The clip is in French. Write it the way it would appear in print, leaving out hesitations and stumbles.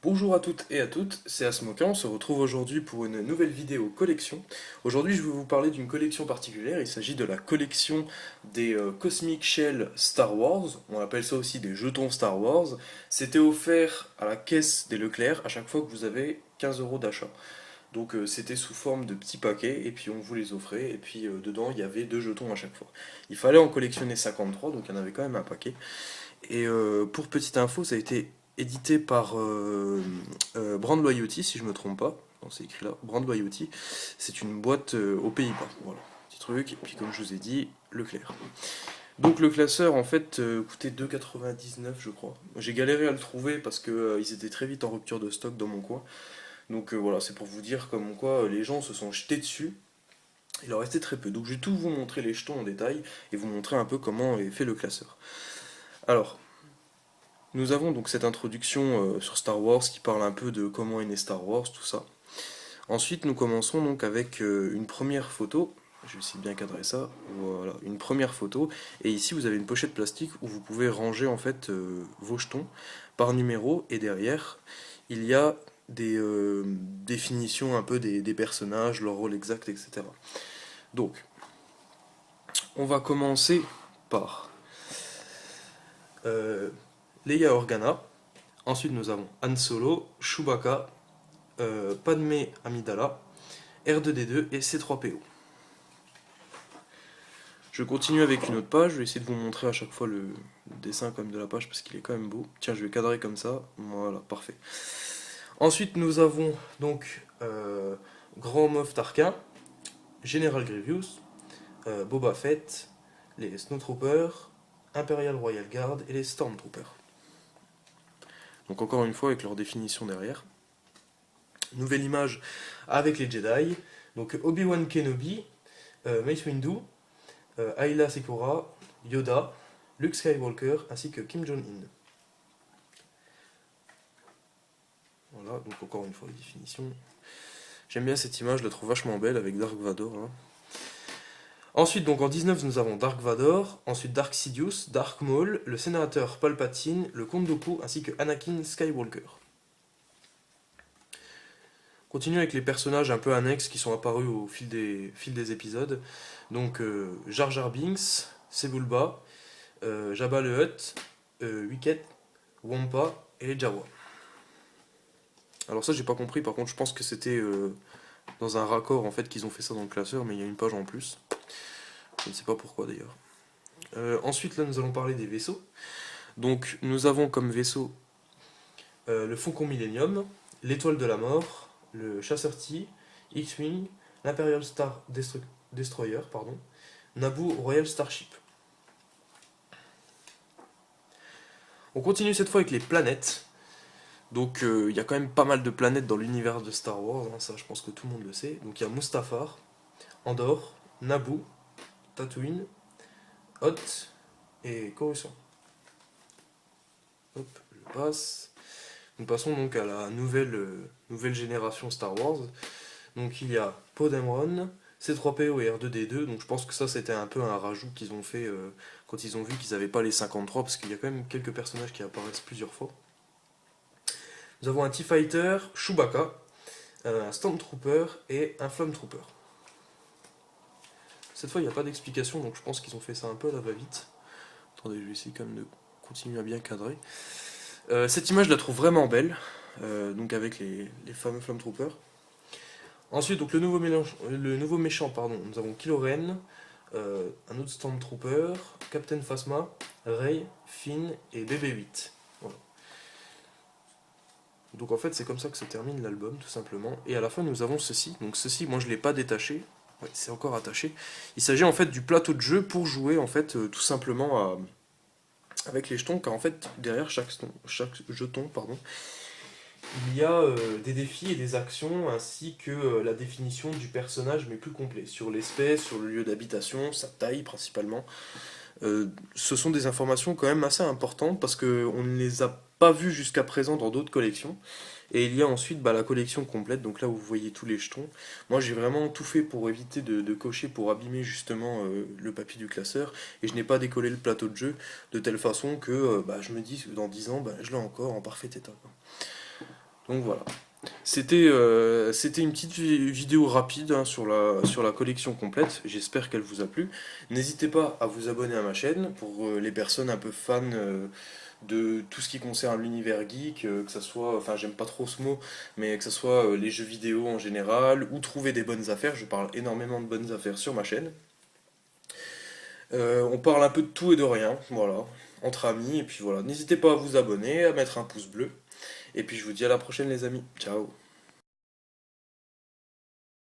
Bonjour à toutes et à toutes, c'est Asmoka, on se retrouve aujourd'hui pour une nouvelle vidéo collection. Aujourd'hui je vais vous parler d'une collection particulière, il s'agit de la collection des Cosmic Shell Star Wars, on appelle ça aussi des jetons Star Wars. C'était offert à la caisse des Leclerc à chaque fois que vous avez 15 euros d'achat. Donc c'était sous forme de petits paquets et puis on vous les offrait et puis dedans il y avait deux jetons à chaque fois. Il fallait en collectionner 53 donc il y en avait quand même un paquet. Et pour petite info, ça a été édité par Brand Loyauty, si je me trompe pas. Non, c'est écrit là, Brand Loyauty. C'est une boîte aux Pays-Bas. Voilà, petit truc. Et puis comme je vous ai dit, Leclerc. Donc le classeur en fait coûtait 2,99 je crois. J'ai galéré à le trouver parce que ils étaient très vite en rupture de stock dans mon coin. Donc voilà, c'est pour vous dire comme quoi les gens se sont jetés dessus. Il en restait très peu. Donc je vais tout vous montrer les jetons en détail et vous montrer un peu comment est fait le classeur. Alors, nous avons donc cette introduction sur Star Wars qui parle un peu de comment est né Star Wars, tout ça. Ensuite, nous commençons donc avec une première photo. Je vais essayer de bien cadrer ça. Voilà, une première photo. Et ici, vous avez une pochette plastique où vous pouvez ranger en fait vos jetons par numéro. Et derrière, il y a des définitions un peu des personnages, leur rôle exact, etc. Donc, on va commencer par euh, Leia Organa. Ensuite, nous avons Han Solo, Chewbacca, Padmé Amidala, R2D2 et C3PO. Je continue avec une autre page, je vais essayer de vous montrer à chaque fois le dessin quand même de la page parce qu'il est quand même beau. Tiens, je vais cadrer comme ça, voilà, parfait. Ensuite, nous avons donc Grand Moff Tarkin, Général Grievous, Boba Fett, les Snowtroopers, Imperial Royal Guard et les Stormtroopers. Donc encore une fois avec leur définition derrière. Nouvelle image avec les Jedi. Donc Obi-Wan Kenobi, Mace Windu, Ayla Secura, Yoda, Luke Skywalker ainsi que Kim Jong-un. Voilà, donc encore une fois les définitions. J'aime bien cette image, je la trouve vachement belle avec Dark Vador. Là. Ensuite, donc en 19, nous avons Dark Vador, ensuite Dark Sidious, Dark Maul, le sénateur Palpatine, le comte Dooku ainsi que Anakin Skywalker. Continue avec les personnages un peu annexes qui sont apparus au fil des épisodes. Donc Jar Jar Binks, Sebulba, Jabba le Hutt, Wicket, Wampa et les Jawa. Alors ça j'ai pas compris, par contre je pense que c'était dans un raccord en fait qu'ils ont fait ça dans le classeur, mais il y a une page en plus. Je ne sais pas pourquoi d'ailleurs. Ensuite là nous allons parler des vaisseaux. Donc nous avons comme vaisseau le Faucon Millennium, l'étoile de la mort, le chasseur T, X-Wing, l'Imperial Star Destroyer, pardon, Naboo Royal Starship. On continue cette fois avec les planètes. Donc il y a quand même pas mal de planètes dans l'univers de Star Wars, hein, ça je pense que tout le monde le sait. Donc il y a Mustafar, Andorre, Naboo, Tatooine, Hoth et Coruscant. Hop, je passe. Nous passons donc à la nouvelle génération Star Wars. Donc il y a Poe Dameron, C3PO et R2D2. Donc je pense que ça c'était un peu un rajout qu'ils ont fait quand ils ont vu qu'ils n'avaient pas les 53 parce qu'il y a quand même quelques personnages qui apparaissent plusieurs fois. Nous avons un T-Fighter, Chewbacca, un Stormtrooper et un Flametrooper. Cette fois il n'y a pas d'explication donc je pense qu'ils ont fait ça un peu à la va-vite. Attendez, je vais essayer quand même de continuer à bien cadrer. Cette image je la trouve vraiment belle, donc avec les fameux Flametroopers. Ensuite, donc le nouveau méchant, pardon, nous avons Kylo Ren, un autre Stormtrooper, Captain Phasma, Rey, Finn et BB-8. Voilà. Donc en fait, c'est comme ça que se termine l'album, tout simplement. Et à la fin, nous avons ceci. Donc ceci, moi, je ne l'ai pas détaché. Ouais, c'est encore attaché. Il s'agit en fait du plateau de jeu pour jouer, en fait, tout simplement avec les jetons, car en fait, derrière chaque jeton, pardon, il y a des défis et des actions ainsi que la définition du personnage mais plus complet sur l'espèce, sur le lieu d'habitation, sa taille principalement. Ce sont des informations quand même assez importantes parce qu'on ne les a pas vues jusqu'à présent dans d'autres collections. Et il y a ensuite la collection complète, donc là où vous voyez tous les jetons. Moi j'ai vraiment tout fait pour éviter de cocher, pour abîmer justement le papier du classeur. Et je n'ai pas décollé le plateau de jeu de telle façon que je me dis que dans 10 ans, je l'ai encore en parfait état. Donc voilà. C'était une petite vidéo rapide hein, sur la collection complète. J'espère qu'elle vous a plu. N'hésitez pas à vous abonner à ma chaîne pour les personnes un peu fans de tout ce qui concerne l'univers geek, que ça soit, enfin j'aime pas trop ce mot, mais que ça soit les jeux vidéo en général, ou trouver des bonnes affaires. Je parle énormément de bonnes affaires sur ma chaîne. On parle un peu de tout et de rien, voilà, entre amis, et puis voilà. N'hésitez pas à vous abonner, à mettre un pouce bleu, et puis je vous dis à la prochaine les amis. Ciao.